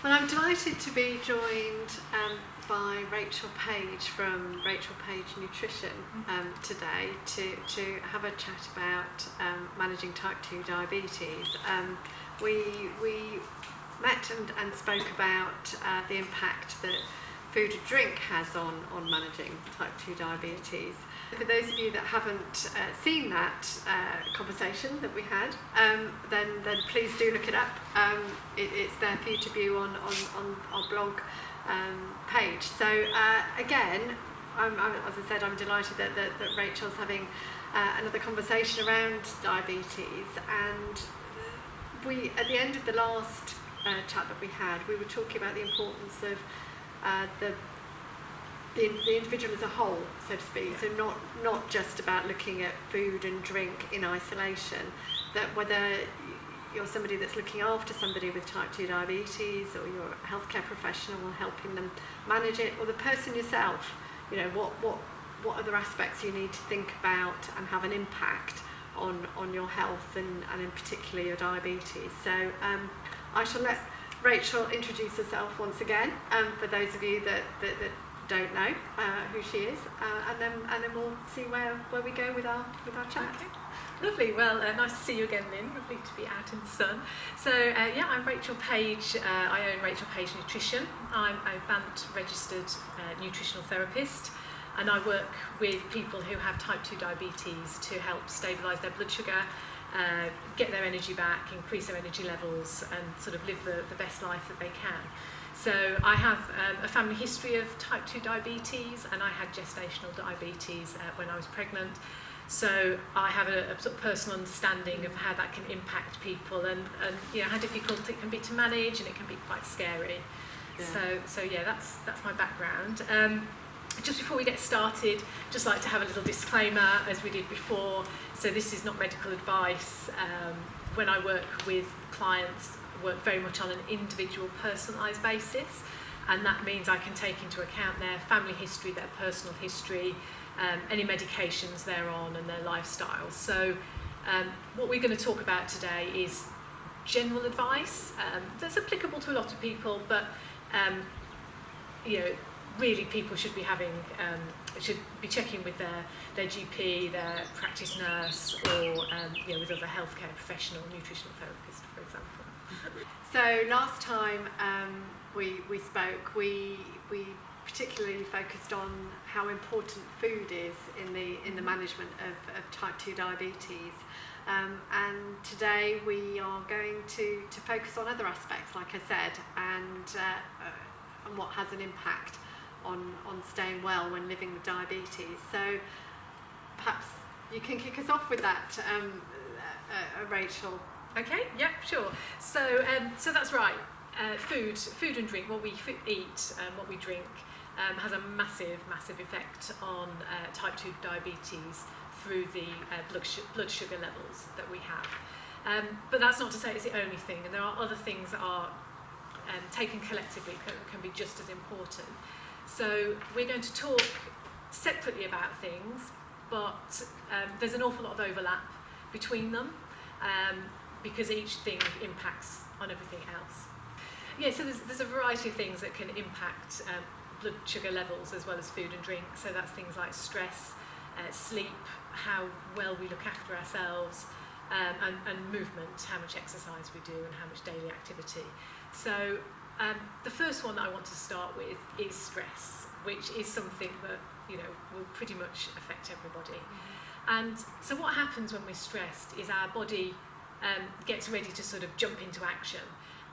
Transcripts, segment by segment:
Well, I'm delighted to be joined by Rachel Page from Rachel Page Nutrition today to have a chat about managing type 2 diabetes. We met and spoke about the impact that food and drink has on managing type 2 diabetes. For those of you that haven't seen that conversation that we had, then please do look it up. It's there for you to view on our blog page. So again, as I said, I'm delighted that Rachel's having another conversation around diabetes. And we, at the end of the last chat that we had, we were talking about the importance of the individual as a whole, so to speak. So not just about looking at food and drink in isolation, that whether you're somebody that's looking after somebody with type 2 diabetes, or you're a healthcare professional helping them manage it, or the person yourself, you know, what other aspects you need to think about and have an impact on your health and in particular your diabetes. So I shall let Rachel introduce herself once again, for those of you that don't know who she is, and then we'll see where we go with our chat. Okay. Lovely. Well, nice to see you again, Lynn. Lovely to be out in the sun. So yeah, I'm Rachel Page. I own Rachel Page Nutrition. I'm a BANT registered nutritional therapist, and I work with people who have type 2 diabetes to help stabilise their blood sugar, get their energy back, increase their energy levels, and sort of live the best life that they can. So I have a family history of type 2 diabetes, and I had gestational diabetes when I was pregnant. So I have a sort of personal understanding of how that can impact people, and you know, how difficult it can be to manage, and it can be quite scary. Yeah. So yeah, that's my background. Just before we get started, just like to have a little disclaimer, as we did before. So this is not medical advice. When I work with clients, I work very much on an individual, personalised basis, and that means I can take into account their family history, their personal history, any medications they're on, and their lifestyle. So what we're going to talk about today is general advice that's applicable to a lot of people, but you know, really people should be having should be checking with their GP, their practice nurse, or you know, with other healthcare professional, nutritional therapist, for example. So last time we spoke, we particularly focused on how important food is in the management of type 2 diabetes, and today we are going to focus on other aspects, like I said, and what has an impact on staying well when living with diabetes. So perhaps you can kick us off with that, Rachel. Okay, yeah, sure. So that's right. Food and drink, what we eat and what we drink, has a massive effect on type 2 diabetes through the blood sugar levels that we have. But that's not to say it's the only thing, and there are other things that are taken collectively can be just as important. So we're going to talk separately about things, but there's an awful lot of overlap between them, because each thing impacts on everything else. Yeah, so there's a variety of things that can impact blood sugar levels as well as food and drink. So that's things like stress, sleep, how well we look after ourselves, and movement, how much exercise we do and how much daily activity. So the first one that I want to start with is stress, which is something that, you know, will pretty much affect everybody. Mm-hmm. And so what happens when we're stressed is our body gets ready to sort of jump into action,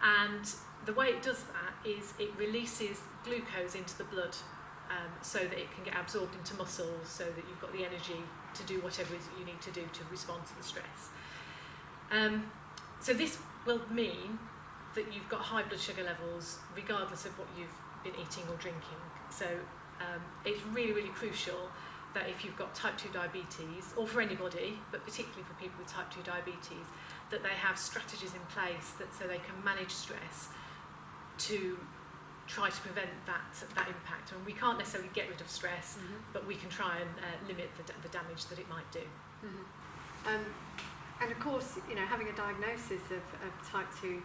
and the way it does that is it releases glucose into the blood, so that it can get absorbed into muscles, so that you've got the energy to do whatever it is you need to do to respond to the stress. So this will mean that you've got high blood sugar levels regardless of what you've been eating or drinking. So it's really crucial that if you've got type 2 diabetes, or for anybody, but particularly for people with type 2 diabetes, that they have strategies in place so they can manage stress to try to prevent that impact. And we can't necessarily get rid of stress, mm-hmm. but we can try and limit the damage that it might do. Mm-hmm. And of course, you know, having a diagnosis of type 2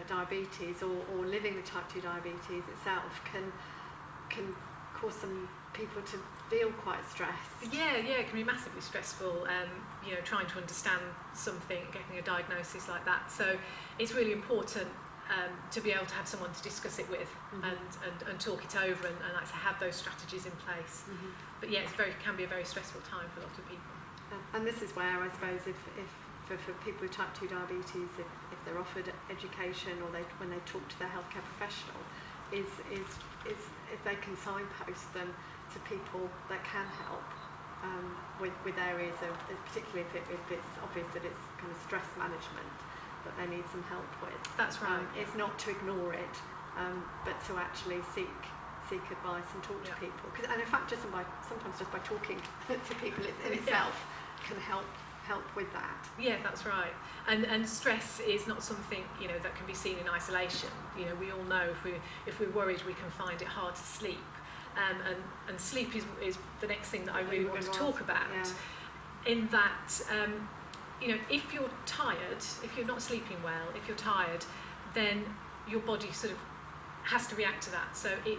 diabetes or living with type 2 diabetes itself can cause some people to feel quite stressed. Yeah, it can be massively stressful, trying to understand something, getting a diagnosis like that. So it's really important to be able to have someone to discuss it with, and talk it over, and like I say, have those strategies in place. But yeah, can be a very stressful time for a lot of people. And this is where I suppose if for people with type 2 diabetes, if they're offered education or when they talk to their healthcare professional, is if they can signpost them to people that can help with areas of, particularly if it's obvious that it's kind of stress management that they need some help with. That's right. It's not to ignore it, but to actually seek advice and talk to people. And in fact, sometimes just by talking to people in itself can help with that. Yeah, that's right. And stress is not something that can be seen in isolation. We all know if we're worried, we can find it hard to sleep. And sleep is the next thing that I really want to talk about. Yeah. In that, if you're tired, if you're not sleeping well, if you're tired, then your body sort of has to react to that. So it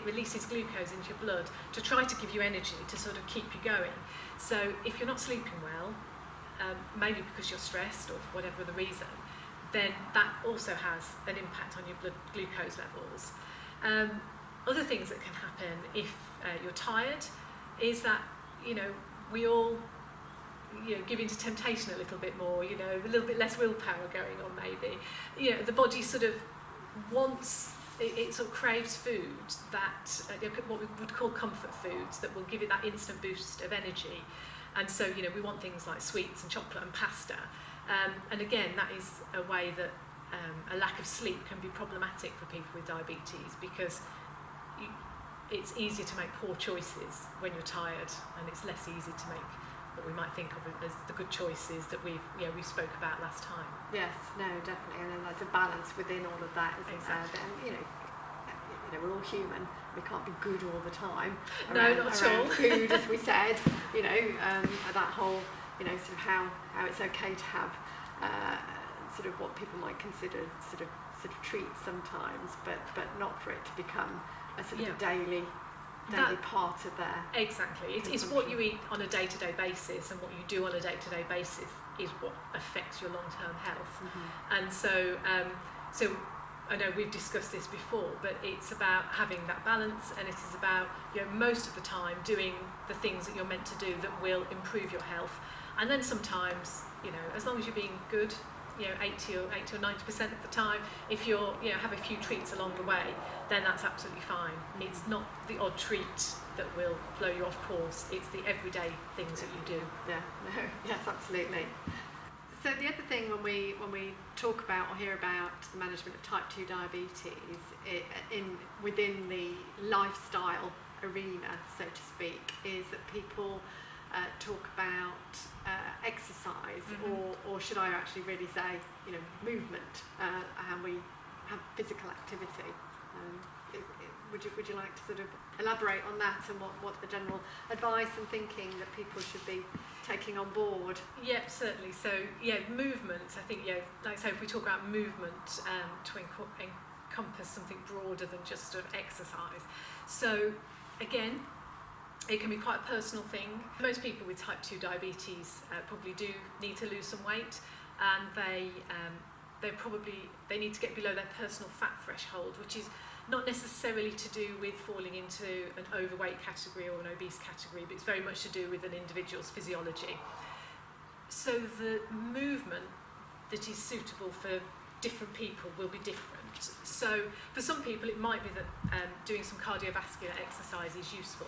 releases glucose into your blood to try to give you energy to sort of keep you going. So if you're not sleeping well, maybe because you're stressed or for whatever the reason, then that also has an impact on your blood glucose levels. Other things that can happen if you're tired is that we all give into temptation a little bit more, a little bit less willpower going on maybe. The body sort of wants, it sort of craves foods that, what we would call comfort foods, that will give it that instant boost of energy. And so, we want things like sweets and chocolate and pasta. And again, that is a way that a lack of sleep can be problematic for people with diabetes, because it's easier to make poor choices when you're tired, and it's less easy to make what we might think of as the good choices that we spoke about last time. Yes, no, definitely, and then there's a balance within all of that, isn't exactly. there? And we're all human. We can't be good all the time. No, not at all. Food, as we said, that whole, sort of how it's okay to have sort of what people might consider sort of treats sometimes, but not for it to become a sort of a daily part of their... Exactly. It's what you eat on a day-to-day basis, and what you do on a day-to-day basis is what affects your long-term health. And so I know we've discussed this before, but it's about having that balance, and it is about most of the time doing the things that you're meant to do that will improve your health. And then sometimes, as long as you're being good, 80 or 90% of the time, if you're have a few treats along the way, then that's absolutely fine. It's not the odd treat that will blow you off course, it's the everyday things that you do. Yes, absolutely. So the other thing when we talk about or hear about the management of type 2 diabetes within the lifestyle arena, so to speak, is that people talk about exercise, or should I actually really say, movement, how we have physical activity. Would you like to sort of elaborate on that, and what the general advice and thinking that people should be taking on board? Yeah, certainly. So movement, I think, like I say, if we talk about movement, to encompass something broader than just sort of exercise. So again, it can be quite a personal thing. Most people with type 2 diabetes probably do need to lose some weight, and they need to get below their personal fat threshold, which is not necessarily to do with falling into an overweight category or an obese category, but it's very much to do with an individual's physiology. So the movement that is suitable for different people will be different. So for some people it might be that doing some cardiovascular exercise is useful.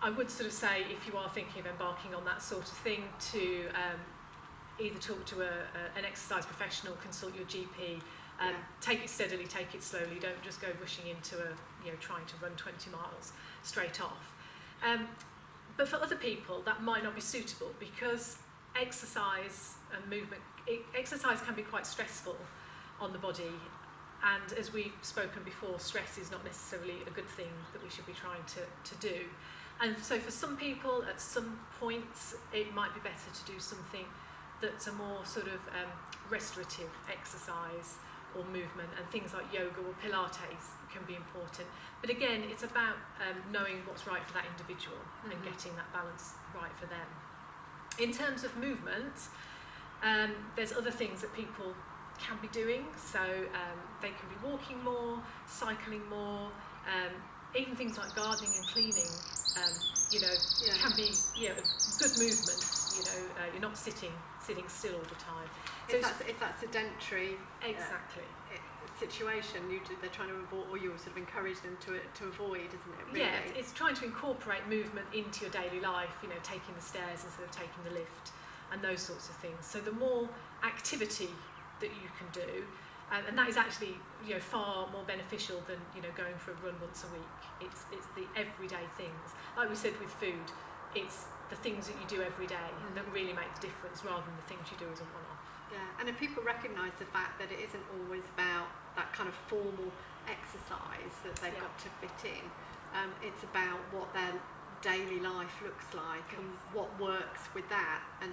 I would sort of say, if you are thinking of embarking on that sort of thing, to either talk to an exercise professional, consult your GP, take it steadily, take it slowly, don't just go rushing into trying to run 20 miles straight off. But for other people that might not be suitable, because exercise and movement, exercise can be quite stressful on the body, and as we've spoken before, stress is not necessarily a good thing that we should be trying to do. And so for some people, at some points, it might be better to do something that's a more sort of restorative exercise or movement, and things like yoga or Pilates can be important. But again, it's about knowing what's right for that individual and getting that balance right for them. In terms of movement, there's other things that people can be doing. So they can be walking more, cycling more, even things like gardening and cleaning, can be good movement. You're not sitting still all the time. So it's that sedentary exactly situation they're trying to avoid, or you sort of encourage them to avoid, isn't it? Really? Yeah, it's trying to incorporate movement into your daily life. Taking the stairs instead of taking the lift, and those sorts of things. So the more activity that you can do, and that is actually far more beneficial than going for a run once a week. It's the everyday things, like we said with food. It's the things that you do every day that really make the difference, rather than the things you do as a one-off. Yeah, and if people recognise the fact that it isn't always about that kind of formal exercise that they've got to fit in, it's about what their daily life looks like and what works with that, and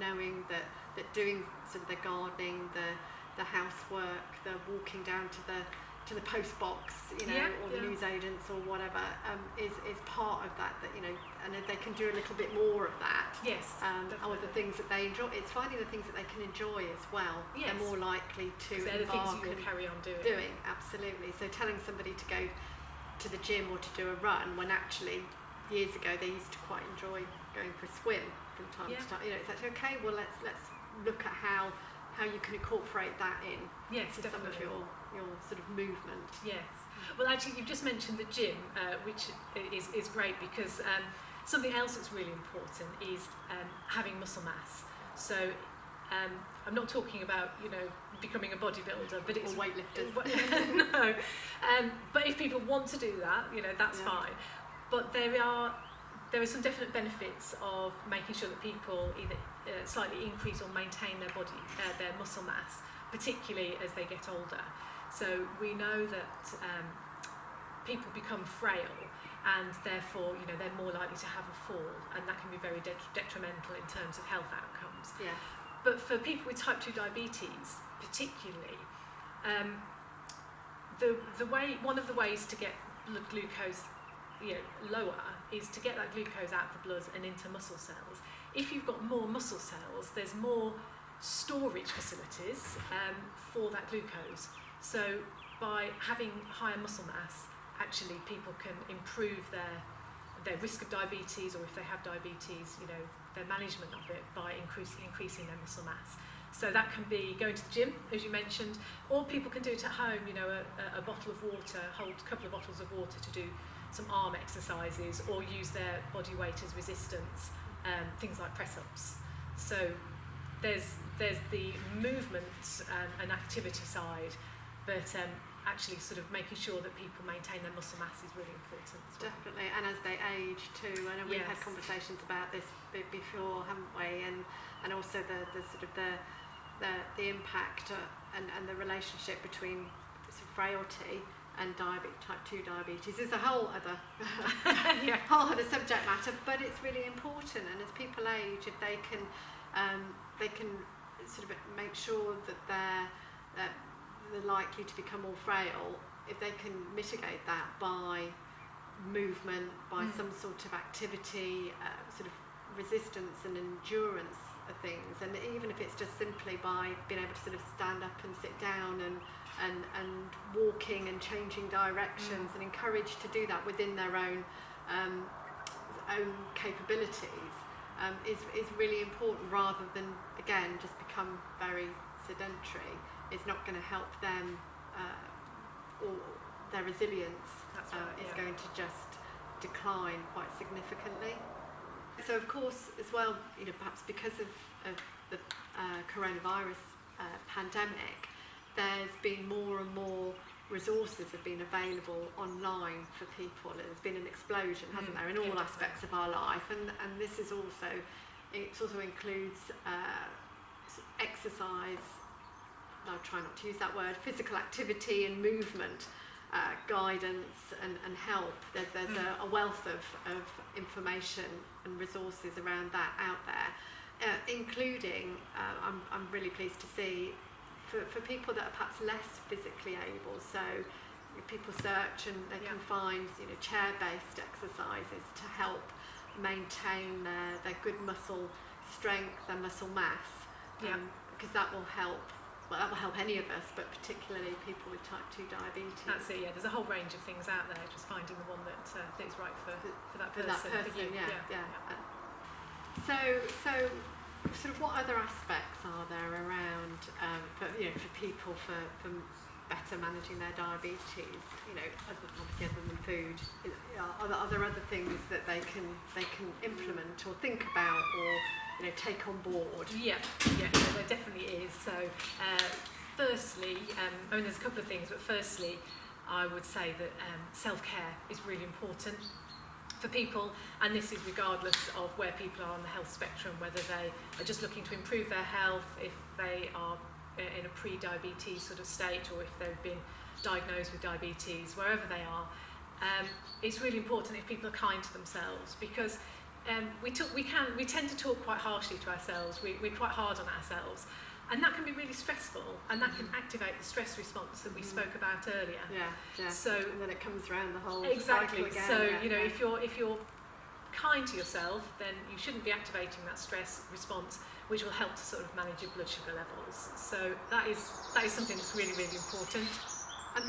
knowing that doing sort of the gardening, the housework, the walking down to the post box, or the news agents or whatever, is part of that. And if they can do a little bit more of that, or the things that they enjoy. It's finding the things that they can enjoy as well. Yes. They're more likely to they're the things you will carry on doing. Absolutely. So telling somebody to go to the gym or to do a run, when actually years ago they used to quite enjoy going for a swim from time to time. It's like, okay, well let's look at how you can incorporate that in to some of your sort of movement. Yes. Well, actually, you've just mentioned the gym, which is great, because something else that's really important is having muscle mass. So I'm not talking about becoming a bodybuilder, but it's or weightlifters. No. But if people want to do that, that's fine. But there are some definite benefits of making sure that people either slightly increase or maintain their muscle mass, particularly as they get older. So we know that people become frail, and therefore they're more likely to have a fall, and that can be very detrimental in terms of health outcomes. Yes. But for people with type 2 diabetes particularly, one of the ways to get blood glucose lower is to get that glucose out of the blood and into muscle cells. If you've got more muscle cells, there's more storage facilities for that glucose. So by having higher muscle mass, actually people can improve their risk of diabetes, or if they have diabetes, their management of it by increasing their muscle mass. So that can be going to the gym, as you mentioned, or people can do it at home, a bottle of water, hold a couple of bottles of water to do some arm exercises, or use their body weight as resistance, things like press-ups. So there's the movement and activity side, but actually sort of making sure that people maintain their muscle mass is really important as well. Definitely, and as they age too. I know we've had conversations about this before, haven't we? And also the sort of the impact and the relationship between sort of frailty and type 2 diabetes is a whole other whole other subject matter, but it's really important. And as people age, if they can sort of make sure that they're likely to become more frail, if they can mitigate that by movement, by some sort of activity, sort of resistance and endurance of things, and even if it's just simply by being able to sort of stand up and sit down and walking and changing directions, and encouraged to do that within their own capabilities, is really important, rather than again just become very sedentary. Is not going to help them, or their resilience is going to just decline quite significantly. So of course as well, perhaps because of the coronavirus pandemic, there's been more and more resources have been available online for people. There's been an explosion, hasn't there, in all aspects of our life, and this is also, it also includes exercise, I'll try not to use that word, physical activity and movement, guidance and help. There's a wealth of information and resources around that out there. including, I'm really pleased to see, for people that are perhaps less physically able, so people search and they can find chair-based exercises to help maintain their good muscle strength, their muscle mass, because that will help. Well, that will help any of us, but particularly people with type 2 diabetes. That's it, yeah. There's a whole range of things out there, just finding the one that is right for that person. For you. So sort of what other aspects are there around for people for better managing their diabetes? Obviously other than food, are there other things that they can implement or think about or take on board? Yeah, there definitely is. So, firstly, there's a couple of things, but firstly, I would say that self-care is really important for people, and this is regardless of where people are on the health spectrum, whether they are just looking to improve their health, if they are in a pre-diabetes sort of state, or if they've been diagnosed with diabetes, wherever they are. It's really important if people are kind to themselves, because we tend to talk quite harshly to ourselves. We're quite hard on ourselves, and that can be really stressful, and that can activate the stress response that we spoke about earlier. So and then it comes around the whole exactly. cycle again. So if you're kind to yourself, then you shouldn't be activating that stress response, which will help to sort of manage your blood sugar levels. So that is something that's really, really important. And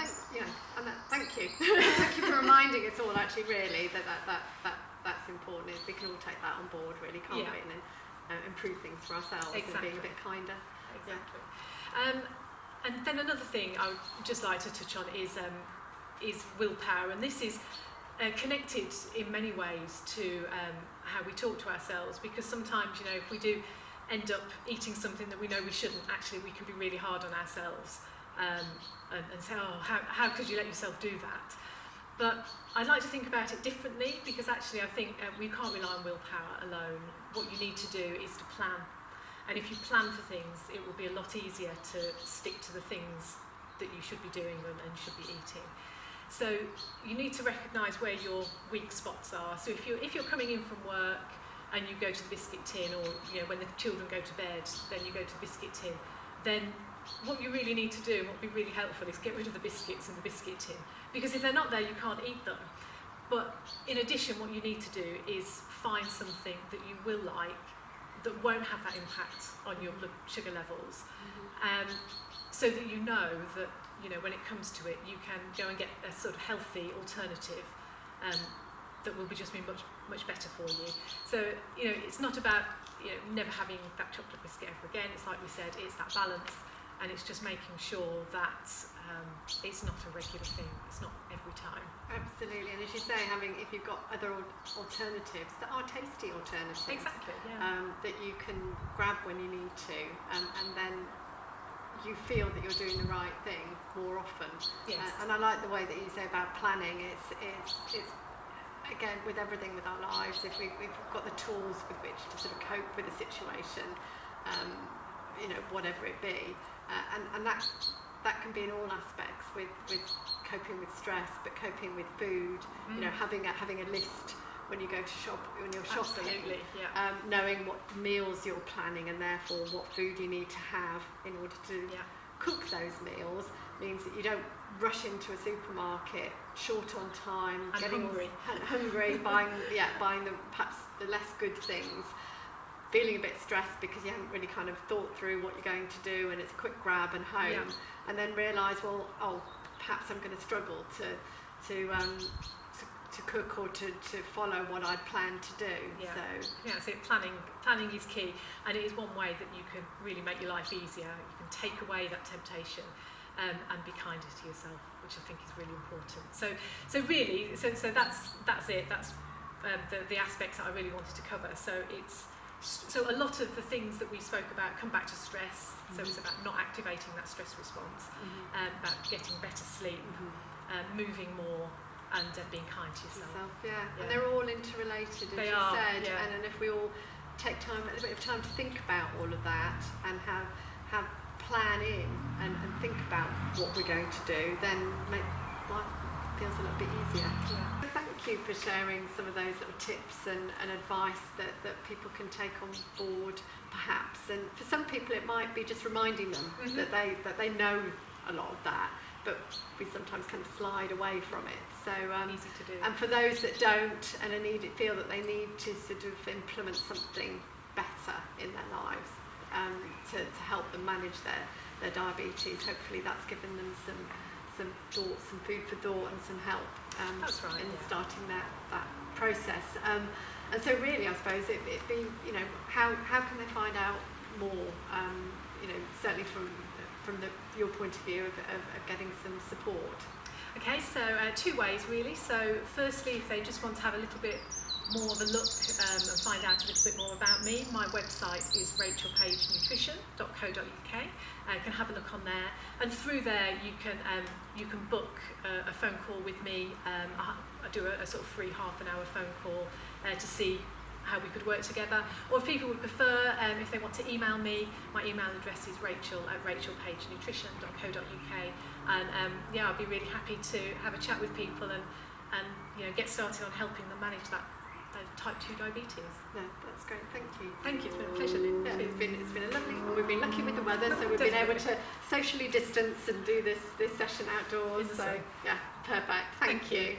thank you. Thank you for reminding us all. Actually, really, that's important. We can all take that on board, really, can't we? And improve things for ourselves and being a bit kinder. Exactly. And then another thing I would just like to touch on is willpower, and this is connected in many ways to how we talk to ourselves, because sometimes if we do end up eating something that we know we shouldn't, actually we can be really hard on ourselves and say, oh, how could you let yourself do that? But I'd like to think about it differently, because actually I think we can't rely on willpower alone. What you need to do is to plan. And if you plan for things, it will be a lot easier to stick to the things that you should be doing and should be eating. So you need to recognise where your weak spots are. So if you're coming in from work and you go to the biscuit tin, or when the children go to bed, then you go to the biscuit tin, then what you really need to do, and what would be really helpful, is get rid of the biscuits in the biscuit tin. Because if they're not there, you can't eat them. But in addition, what you need to do is find something that you will like that won't have that impact on your blood sugar levels, so that you know that when it comes to it, you can go and get a sort of healthy alternative that will be just be much better for you. So it's not about never having that chocolate biscuit ever again. It's like we said, it's that balance, and it's just making sure that it's not a regular thing. It's not every time. Absolutely, and as you say, if you've got other alternatives that are tasty alternatives, exactly, that you can grab when you need to, and then you feel that you're doing the right thing more often. Yes. And I like the way that you say about planning. It's again, with everything with our lives, if we've got the tools with which to sort of cope with a situation, whatever it be, and that can be in all aspects, with coping with stress, but coping with food. Having a list when you go to shop, when you're shopping. Absolutely, knowing what meals you're planning, and therefore what food you need to have in order to cook those meals, means that you don't rush into a supermarket short on time, and getting hungry, buying perhaps the less good things, feeling a bit stressed because you haven't really kind of thought through what you're going to do, and it's a quick grab and home, and then realise, perhaps I'm going to struggle to cook or to follow what I'd planned to do. So planning is key, and it is one way that you can really make your life easier. You can take away that temptation and be kinder to yourself, which I think is really important. So that's it. That's the aspects that I really wanted to cover. So a lot of the things that we spoke about come back to stress. So it's about not activating that stress response, about getting better sleep, moving more, and being kind to yourself. And they're all interrelated, as you said. And if we all take a bit of time to think about all of that, and have plan in and think about what we're going to do, then make life feels a little bit easier. Thank you for sharing some of those little tips and advice that people can take on board, perhaps. And for some people, it might be just reminding them that they know a lot of that, but we sometimes kind of slide away from it. So easy to do. and for those that don't and feel that they need to sort of implement something better in their lives to help them manage their diabetes, hopefully that's given them some thoughts, some food for thought, and some help That's right, in yeah. starting that process. And so really, I suppose it'd be, how can they find out more? Certainly from your point of view of getting some support. Okay, so 2 ways really. So firstly, if they just want to have a little bit more of a look and find out a little bit more about me, my website is rachelpagenutrition.co.uk. You can have a look on there, and through there you can book a phone call with me. I do a sort of free half-an-hour phone call to see how we could work together. Or if people would prefer, if they want to email me, my email address is rachel@rachelpagenutrition.co.uk. And I'd be really happy to have a chat with people and get started on helping them manage that type 2 diabetes. No, that's great. Thank you. Thank you. It's been a pleasure, Lynn. Yeah, it's been a lovely. We've been lucky with the weather, so we've been able to socially distance and do this session outdoors. In the So sun. yeah, perfect. Thank you.